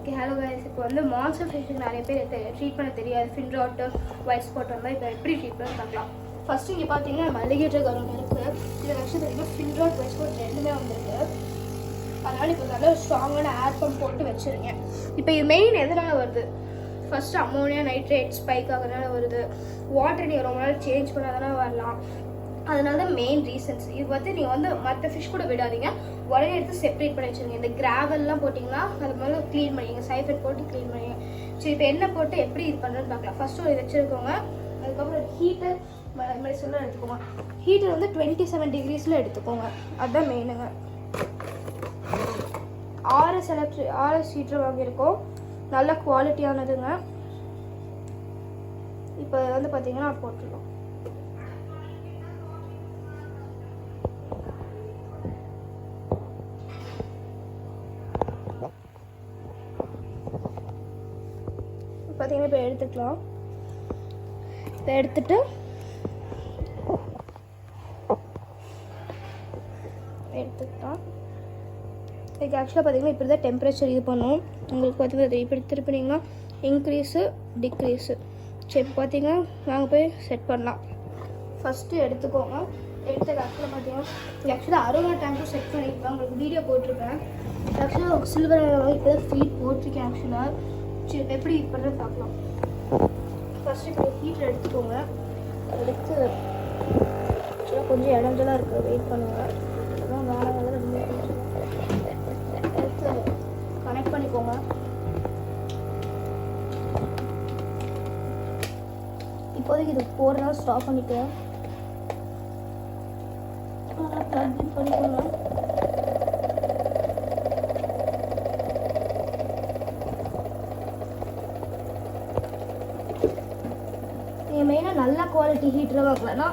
Okay hello guys, இப்போ வந்து monster ஃபிஷ்ஷுக்கு நிறைய பேர் ட்ரீட் பண்ண தெரியாது. ஃபின் ராட், ஒயிட் ஸ்பாட் வந்தால் இப்போ எப்படி ட்ரீட் பண்ண பார்க்கலாம். ஃபஸ்ட்டு இங்கே பார்த்தீங்கன்னா நம்ம அலிகேட்டர் கருண் இருக்குது. இது ஆக்சுவலி பார்த்தீங்கன்னா ஃபின் ராட், ஒயிட் ஸ்பாட் ரெண்டுமே வந்திருக்கு. அதனால் இப்போ நல்ல ஸ்ட்ராங்கான ஏர் பம்ப் போட்டு வச்சுருங்க. இப்போ இது மெயின் எதனால் வருது? ஃபஸ்ட்டு அமோனியா நைட்ரேட் ஸ்பைக் ஆகிறதுனால வருது. வாட்டர் நீங்கள் ரொம்ப நாள் சேஞ்ச் பண்ணாதானே வரலாம். அதனால தான் மெயின் ரீசன்ஸ். இது வந்து நீங்கள் வந்து மற்ற ஃபிஷ் கூட விடாதீங்க, உடனே எடுத்து செப்பரேட் பண்ணி வச்சுருங்க. இந்த கிராவல்லாம் போட்டிங்கன்னா அது மேலே க்ளீன் பண்ணிங்க, சைஃபர் போட்டு க்ளீன் பண்ணிங்க. சரி, இப்போ எண்ணெய் போட்டு எப்படி இது பண்ணுறதுன்னு பார்க்கலாம். ஃபஸ்ட்டு ஒரு வச்சுருக்கோங்க. அதுக்கப்புறம் ஹீட்டர் மெடிசன்லாம் எடுத்துக்கோங்க. ஹீட்டர் வந்து 27 டிகிரிஸில் எடுத்துக்கோங்க. அதுதான் மெயினுங்க. ஆர்எஸ் ஹீட்டர் வாங்கியிருக்கோம், நல்ல குவாலிட்டியானதுங்க. இப்போ வந்து பார்த்தீங்கன்னா போட்டுடலாம். பார்த்தீங்கன்னா இப்போ எடுத்துக்கலாம். இப்போ எடுத்துக்கலாம். இதுக்கு ஆக்சுவலாக பார்த்தீங்கன்னா இப்படி தான் டெம்பரேச்சர் இது பண்ணும். உங்களுக்கு பார்த்தீங்கன்னா இப்படி திருப்பினீங்கன்னா இன்க்ரீஸு டிக்ரீஸு. சரி, இப்போ பார்த்தீங்கன்னா நாங்கள் போய் செட் பண்ணலாம். ஃபஸ்ட்டு எடுத்துக்கோங்க. எடுத்தது ஆக்சுவலாக பார்த்தீங்கன்னா ஆக்சுவலாக அரோமா டேங்க்கும் செட் பண்ணியிருப்பேன், உங்களுக்கு வீடியோ போட்டிருப்பேன். ஆக்சுவலாக சில்வர் இப்போ தான் ஃபீட் போட்டிருக்கேன் ஆக்சுவலாக. சரி, எப்படி இது பண்ணுறது பார்க்கலாம். ஃபஸ்ட்டு இப்போ ஹீட்டர் எடுத்துக்கோங்க. எடுத்து ஆக்சுவலாக கொஞ்சம் இடஞ்சலாக இருக்குது, வெயிட் பண்ணுங்கள். அப்புறம் வேலை ரொம்ப எடுத்து கனெக்ட் பண்ணிக்கோங்க. இப்போதைக்கு இது போடுறதா ஸ்டாப் பண்ணிக்கலாம். ப்ளக் இன் பண்ணிக்கோங்க. நீங்கள் மெயினாக நல்ல குவாலிட்டி ஹீட்டராக வாங்கலைன்னா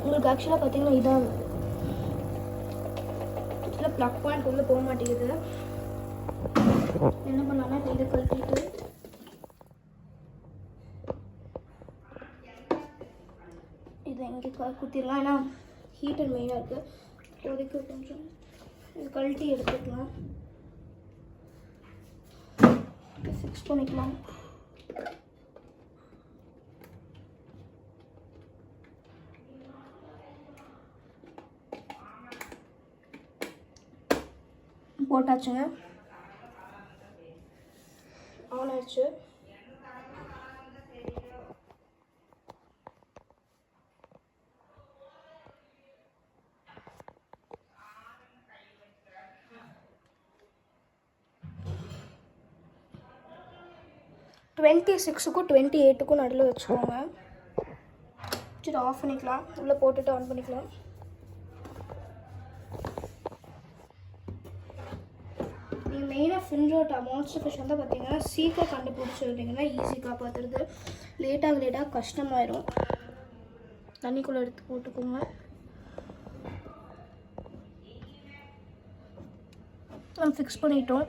உங்களுக்கு ஆக்சுவலாக பார்த்தீங்கன்னா இதான் ஆக்சுவலாக ப்ளக் பாயிண்ட் வந்து போக மாட்டேங்குது. என்ன பண்ணலாம்னா இதை கழட்டிட்டு இதை எங்கே குத்திடலாம். ஏன்னா ஹீட்டர் மெயினாக இருக்குது. இப்போதைக்கு கொஞ்சம் இது கழட்டி எடுத்துக்கலாம், ஃபிக்ஸ் பண்ணிக்கலாம். போட்டாச்சுங்க, ஆன் ஆயிடுச்சு. க்கும் 28க்கும் நடுவில் வச்சுக்கோங்க. சரி, ஆஃப் பண்ணிக்கலாம். உள்ளே போட்டுட்டு ஆன் பண்ணிக்கலாம். நீங்கள் மெயினாக ஃபின்ரோட் மான்ஸ்டர் ஃபிஷ் வந்து பார்த்தீங்கன்னா சீக்கிரம் கண்டுபிடிச்சிருந்தீங்கன்னா ஈஸி காப்பாற்றுறது. லேட்டாக கஷ்டமாயிடும். தண்ணிக்குள்ளே எடுத்து போட்டுக்கோங்க. நம்ம ஃபிக்ஸ் பண்ணிட்டோம்.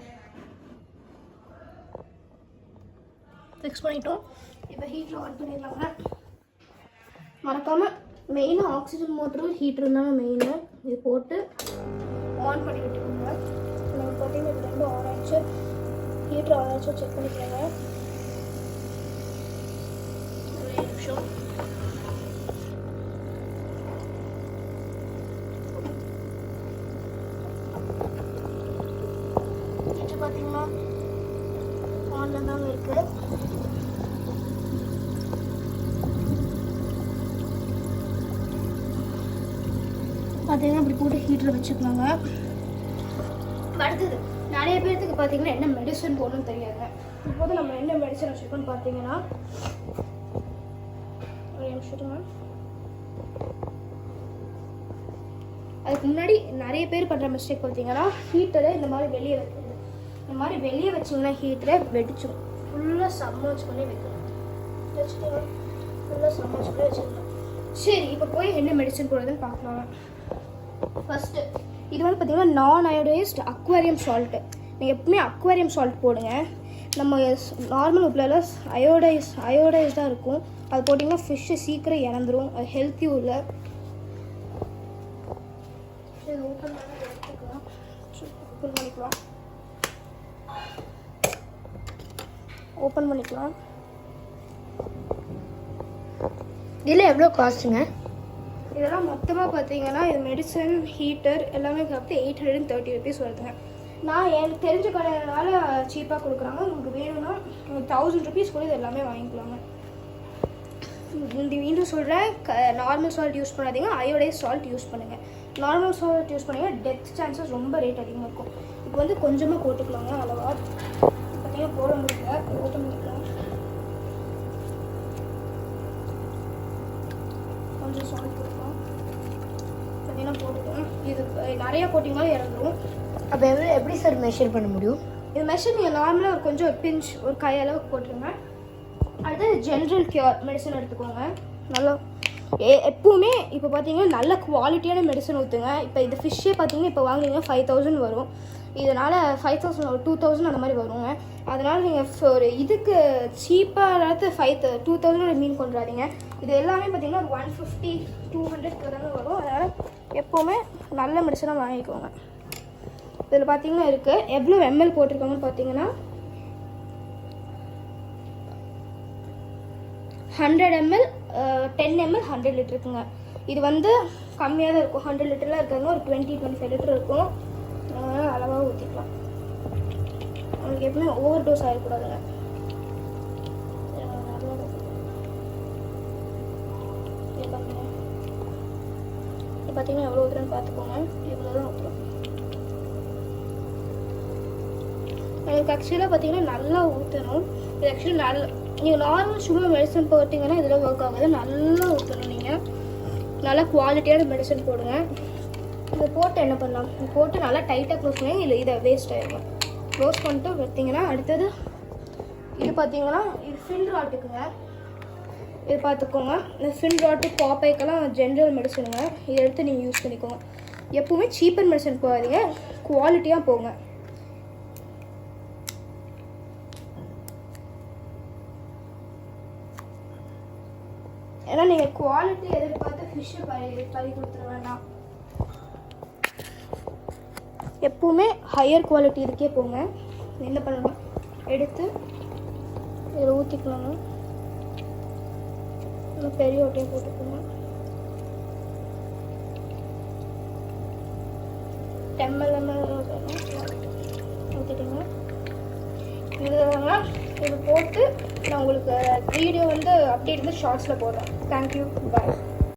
இப்போ ஹீட்டர் ஆன் பண்ணிடலாங்க. மறக்காமல் மெயினாக ஆக்சிஜன் மோட்டரும் ஹீட்டரும் தாங்க மெயினு. இது போட்டு ஆன் பண்ணி விட்டுக்கோங்க. நம்ம பார்த்தீங்கன்னா இது ரெண்டும் ஆன் ஆயிடுச்சு. ஹீட்டர் ஆன் ஆயிடுச்சு, செக் பண்ணிக்கோங்க. ஒரே நிமிஷம். ஹீட்டர் பார்த்தீங்கன்னா ஆனில் தாங்க இருக்குது. பார்த்தீங்கன்னா இப்படி போட்டு ஹீட்டரை வச்சுக்கலாங்க. அடுத்தது நிறைய பேர்த்துக்கு பார்த்தீங்கன்னா என்ன மெடிசன் போடணும்னு தெரியாதுங்க. இப்போது நம்ம என்ன மெடிசன் வச்சுருக்கோன்னு பார்த்தீங்கன்னா ஒரு நிமிஷத்துங்க. அதுக்கு முன்னாடி நிறைய பேர் பண்ணுற மிஸ்டேக் பார்த்தீங்கன்னா ஹீட்டரை இந்த மாதிரி வெளியே வைக்கிறது. இந்த மாதிரி வெளியே வச்சிங்கன்னா ஹீட்டரை வெடிச்சிடும். ஃபுல்லாக சம்மர்ச் பண்ணி வைக்கணும். வச்சுக்கோங்க, ஃபுல்லாக சம்மர்ச் பண்ணி வச்சுக்கலாம். சரி, இப்போ போய் என்ன மெடிசன் போடுறதுன்னு பார்க்கலாம். ஃபஸ்ட்டு இது வந்து பார்த்தீங்கன்னா நான் அயோடைஸ்ட் அக்வாரியம் சால்ட்டு. நீங்கள் எப்பவுமே அக்வாரியம் சால்ட் போடுங்க. நம்ம நார்மல் உப்புல அயோடைஸ்டாக இருக்கும். அது போட்டிங்கன்னா ஃபிஷ்ஷு சீக்கிரம் இறந்துடும். அது ஹெல்த்தியும் இல்லை. ஓப்பன் பண்ணிக்கலாம். ஓப்பன் பண்ணிக்கலாம். இதில் எவ்வளோ காஸ்ட்டுங்க? இதெல்லாம் மொத்தமாக பார்த்தீங்கன்னா இது மெடிசன் ஹீட்டர் எல்லாமே சேர்த்து 830 rupees வருதுங்க. நான் எனக்கு தெரிஞ்ச கடையினால சீப்பாக கொடுக்குறாங்க. உங்களுக்கு வேணும்னா 1000 rupees கூட இது எல்லாமே வாங்கிக்கலாங்க. இந்த மீண்டும் சொல்கிறேன், நார்மல் சால்ட் யூஸ் பண்ணாதீங்க, அயோடைஸ் சால்ட் யூஸ் பண்ணுங்கள். நார்மல் சால்ட் யூஸ் பண்ணிங்கன்னா டெத் சான்சஸ் ரொம்ப ரேட் அதிகமாக இருக்கும். இப்போ வந்து கொஞ்சமாக போட்டுக்கலாங்க அளவா. பார்த்தீங்கன்னா போட முடியல, ஓப்பன் பண்ணிக்கலாம். கொஞ்சம் சால்ட் போட்டுக்கலாம். பார்த்தீங்கன்னா போட்டுக்கலாம். இது நிறையா போட்டிங்கனாலும் இறந்துடும். அப்போ எப்படி சார் மெஷர் பண்ண முடியும்? இது மெஷர் நீங்கள் நார்மலாக ஒரு கொஞ்சம் பிஞ்ச் ஒரு கையளவுக்கு போட்டுருங்க. அடுத்து ஜென்ரல் கியூர் மெடிசன் எடுத்துக்கோங்க. நல்லா எப்பவுமே இப்போ பார்த்தீங்கன்னா நல்ல குவாலிட்டியான மெடிசன் ஊற்றுங்க. இப்போ இந்த ஃபிஷ்ஷே பார்த்தீங்கன்னா இப்போ வாங்கினீங்கன்னா 5000 வரும். இதனால் 5000 ஒரு 2000 அந்த மாதிரி வருங்க. அதனால் நீங்கள் ஒரு இதுக்கு சீப்பாக 2000 மீன் கொண்டுறாதீங்க. இது எல்லாமே பார்த்தீங்கன்னா ஒரு 150 200 தானே வரும். அதனால் எப்போவுமே நல்ல மெடிசனாக வாங்கிக்கோங்க. இதில் பார்த்தீங்கன்னா இருக்குது எவ்வளோ ml போட்டிருக்காங்கன்னு பார்த்தீங்கன்னா 100 ml 10 ml 100 லிட்டர் இருக்குங்க. இது வந்து கம்மியாக தான் இருக்கும். 100 லிட்டரில் இருக்காங்க, ஒரு 20-25 லிட்டர் இருக்கும். அளவாக ஊற்றிக்கலாம். உங்களுக்கு எப்பவுமே ஓவர் டோஸ் ஆகிடக்கூடாதுங்க. பார்த்தீங்கன்னா எவ்வளோ ஊற்றுறேன்னு பார்த்துக்கோங்க. இவ்வளோ தான் ஊற்றுறோம். எனக்கு ஆக்சுவலாக பார்த்தீங்கன்னா நல்லா ஊற்றணும். இது ஆக்சுவலி நீங்கள் நார்மல் சும்மா மெடிசன் போட்டிங்கன்னா இதில் ஒர்க் ஆகாது. நல்லா ஊற்றணும். நீங்கள் நல்லா குவாலிட்டியான மெடிசன் போடுங்க. இதை போட்டு என்ன பண்ணலாம், போட்டு நல்லா டைட்டாக க்ளோஸ் பண்ணி இல்லை இதை வேஸ்ட் ஆகிடும். க்ளோஸ் பண்ணிட்டு வைத்திங்கன்னா அடுத்தது இது பார்த்தீங்கன்னா இது ஃபின் ராட்டுக்குங்க. இது பார்த்துக்கோங்க. இந்த ஃபின் ராட்டு பாப்பைக்கெல்லாம் ஜென்ரல் மெடிசனுங்க. இதை எடுத்து நீங்கள் யூஸ் பண்ணிக்கோங்க. எப்போவுமே சீப்பர் மெடிசன் போகாதீங்க, குவாலிட்டியாக போங்க. ஏன்னா நீங்கள் குவாலிட்டி எதிர்பார்த்து ஃபிஷ்ஷை பறி கொடுத்துட வேண்டாம். எப்பவுமே ஹையர் குவாலிட்டி இதுக்கே போங்க. என்ன பண்ணணும், எடுத்து இதில் ஊற்றிக்கலாங்க. பெரிய ஓட்டையை போட்டுக்கோங்க. 10 ml ஊற்றிட்டுங்க. இது போட்டு நான் உங்களுக்கு வீடியோ வந்து அப்டேட் வந்து ஷார்ட்ஸில் போடுறேன். தேங்க்யூ, பாய்.